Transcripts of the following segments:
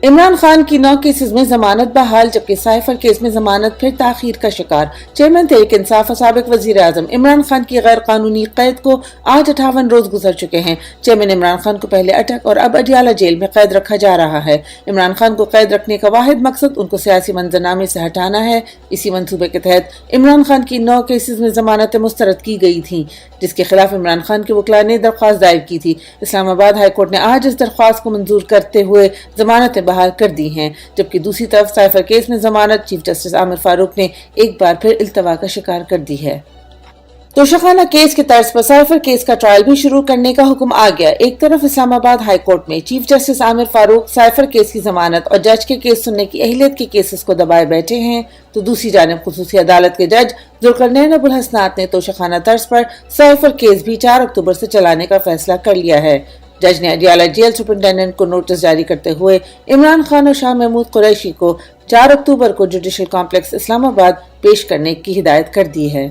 عمران خان کی 9 کیسز میں ضمانت بحال، جبکہ سائفر کیس میں ضمانت پھر تاخیر کا شکار۔ چیئرمین تحریک انصاف اور سابق وزیر اعظم عمران خان کی غیر قانونی قید کو آج 58 روز گزر چکے ہیں۔ چیئرمین عمران خان کو پہلے اٹک اور اب اڈیالہ جیل میں قید رکھا جا رہا ہے۔ عمران خان کو قید رکھنے کا واحد مقصد ان کو سیاسی منظرنامے سے ہٹانا ہے۔ اسی منصوبے کے تحت عمران خان کی 9 کیسز میں ضمانتیں مسترد کی گئی تھیں، جس کے خلاف عمران خان کے وکلاء نے درخواست دائر کی تھی۔ اسلام آباد ہائی کورٹ نے آج اس درخواست کو منظور کرتے ہوئے ضمانتیں بحال کر دی ہیں، جبکہ دوسری طرف سائفر کیس میں ضمانت چیف جسٹس عامر فاروق نے ایک بار پھر التوا کا شکار کر دی ہے۔ توشخانہ کیس کے طرز پر سائفر کیس کا ٹرائل بھی شروع کرنے کا حکم آ گیا۔ ایک طرف اسلام آباد ہائی کورٹ میں چیف جسٹس عامر فاروق سائفر کیس کی ضمانت اور جج کے کیس سننے کی اہلیت کے کیسز کو دبائے بیٹھے ہیں، تو دوسری جانب خصوصی عدالت کے جج ذوالقرنین ابوالحسنات نے توشخانہ طرز پر سائفر کیس بھی 4 اکتوبر سے چلانے کا فیصلہ کر لیا ہے۔ جج نے اڈیالہ جیل سپرنٹینڈنٹ کو نوٹس جاری کرتے ہوئے عمران خان اور شاہ محمود قریشی کو 4 اکتوبر کو جوڈیشل کمپلیکس اسلام آباد پیش کرنے کی ہدایت کر دی ہے۔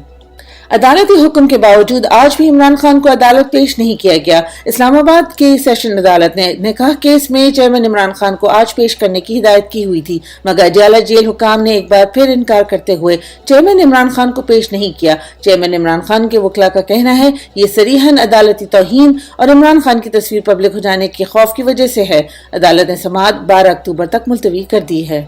عدالتی حکم کے باوجود آج بھی عمران خان کو عدالت پیش نہیں کیا گیا۔ اسلام آباد کی سیشن عدالت نے نکاح کیس میں چیئرمین عمران خان کو آج پیش کرنے کی ہدایت کی ہوئی تھی، مگر اڈیالہ جیل حکام نے ایک بار پھر انکار کرتے ہوئے چیئرمین عمران خان کو پیش نہیں کیا۔ چیئرمین عمران خان کے وکلاء کا کہنا ہے یہ صریحاً عدالتی توہین اور عمران خان کی تصویر پبلک ہو جانے کے خوف کی وجہ سے ہے۔ عدالت نے سماعت 12 اکتوبر تک ملتوی کر دی ہے۔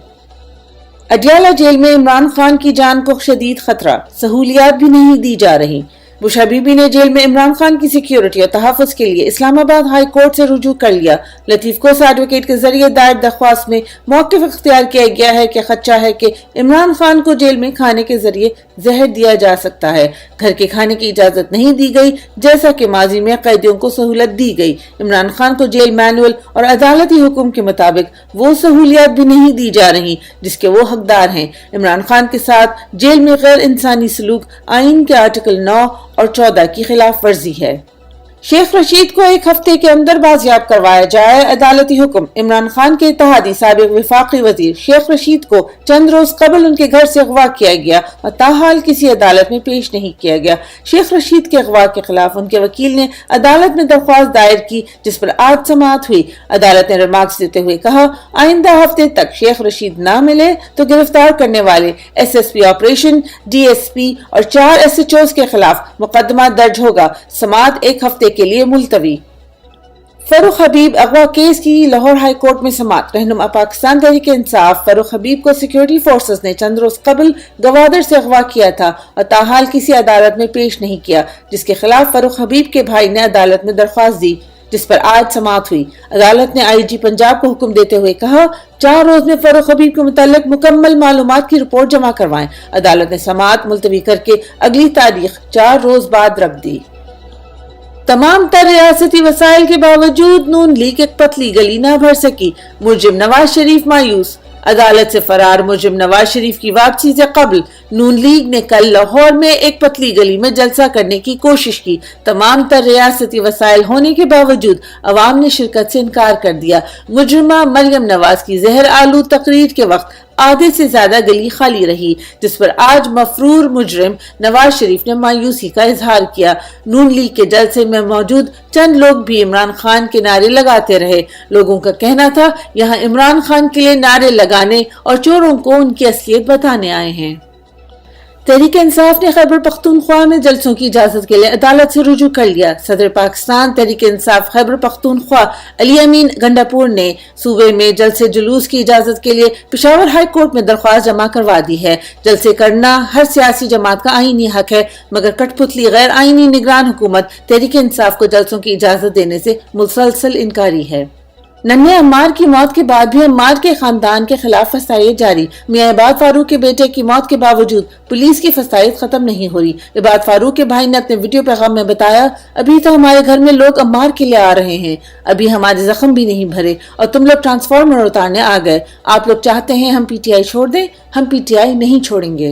اڈیالہ جیل میں عمران خان کی جان کو شدید خطرہ، سہولیات بھی نہیں دی جا رہی۔ بش بی بی نے جیل میں عمران خان کی سیکیورٹی اور تحفظ کے لیے اسلام آباد ہائی کورٹ سے رجوع کر لیا۔ لطیف کوسہ ایڈوکیٹ کے ذریعے دائر درخواست میں موقف اختیار کیا گیا ہے کہ خدشہ ہے کہ عمران خان کو جیل میں کھانے کے ذریعے زہر دیا جا سکتا ہے۔ گھر کے کھانے کی اجازت نہیں دی گئی، جیسا کہ ماضی میں قیدیوں کو سہولت دی گئی۔ عمران خان کو جیل مینول اور عدالتی حکم کے مطابق وہ سہولیات بھی نہیں دی جا رہی جس کے وہ حقدار ہیں۔ عمران خان کے ساتھ جیل میں غیر انسانی سلوک آئین کے آرٹیکل 9 اور 14 کی خلاف ورزی ہے۔ شیخ رشید کو 1 ہفتے کے اندر بازیاب کروایا جائے، عدالتی حکم۔ عمران خان کے اتحادی سابق وفاقی وزیر شیخ رشید کو چند روز قبل ان کے گھر سے اغوا کیا گیا اور تاحال کسی عدالت میں پیش نہیں کیا گیا۔ شیخ رشید کے اغوا کے خلاف ان کے وکیل نے عدالت میں درخواست دائر کی، جس پر آج سماعت ہوئی۔ عدالت نے ریمارکس دیتے ہوئے کہا آئندہ ہفتے تک شیخ رشید نہ ملے تو گرفتار کرنے والے S S P operation, D S P اور 4 ایس ایچ اوز کے خلاف مقدمہ درج ہوگا۔ سماعت 1 ہفتے کے لیے ملتوی۔ فاروق حبیب اغوا کیس کی لاہور ہائی کورٹ میں سماعت۔ رہنما پاکستان تحریک انصاف فاروق حبیب کو سیکیورٹی فورسز نے چند روز قبل گوادر سے اغوا کیا تھا اور تاحال کسی عدالت میں پیش نہیں کیا، جس کے خلاف فاروق حبیب کے بھائی نے عدالت میں درخواست دی، جس پر آج سماعت ہوئی۔ عدالت نے آئی جی پنجاب کو حکم دیتے ہوئے کہا 4 روز میں فاروق حبیب کے متعلق مکمل معلومات کی رپورٹ جمع کروائیں۔ عدالت نے سماعت ملتوی کر کے اگلی تاریخ 4 روز بعد رکھ دی۔ تمام تر ریاستی وسائل کے باوجود نون لیگ ایک پتلی گلی نہ بھر سکی، ملزم نواز شریف مایوس۔ عدالت سے فرار ملزم نواز شریف کی واپسی سے قبل نون لیگ نے کل لاہور میں ایک پتلی گلی میں جلسہ کرنے کی کوشش کی۔ تمام تر ریاستی وسائل ہونے کے باوجود عوام نے شرکت سے انکار کر دیا۔ مجرمہ مریم نواز کی زہر آلود تقریر کے وقت آدھے سے زیادہ گلی خالی رہی، جس پر آج مفرور مجرم نواز شریف نے مایوسی کا اظہار کیا۔ نون لیگ کے جلسے میں موجود چند لوگ بھی عمران خان کے نعرے لگاتے رہے۔ لوگوں کا کہنا تھا یہاں عمران خان کے لیے نعرے لگانے اور چوروں کو ان کی اصلیت بتانے آئے ہیں۔ تحریک انصاف نے خیبر پختونخوا میں جلسوں کی اجازت کے لیے عدالت سے رجوع کر لیا۔ صدر پاکستان تحریک انصاف خیبر پختونخوا علی امین گنڈاپور نے صوبے میں جلسے جلوس کی اجازت کے لیے پشاور ہائی کورٹ میں درخواست جمع کروا دی ہے۔ جلسے کرنا ہر سیاسی جماعت کا آئینی حق ہے، مگر کٹ پتلی غیر آئینی نگران حکومت تحریک انصاف کو جلسوں کی اجازت دینے سے مسلسل انکاری ہے۔ ننھے عمار کی موت کے بعد بھی عمار کے خاندان کے خلاف فسائد جاری۔ میاں عباد فاروق کے بیٹے کی موت کے باوجود پولیس کی فسائد ختم نہیں ہو رہی۔ عباد فاروق کے بھائی نے اپنے ویڈیو پیغام میں بتایا ابھی تو ہمارے گھر میں لوگ عمار کے لیے آ رہے ہیں، ابھی ہمارے زخم بھی نہیں بھرے اور تم لوگ ٹرانسفارمر اتارنے آ گئے۔ آپ لوگ چاہتے ہیں ہم پی ٹی آئی چھوڑ دیں؟ ہم پی ٹی آئی نہیں چھوڑیں گے۔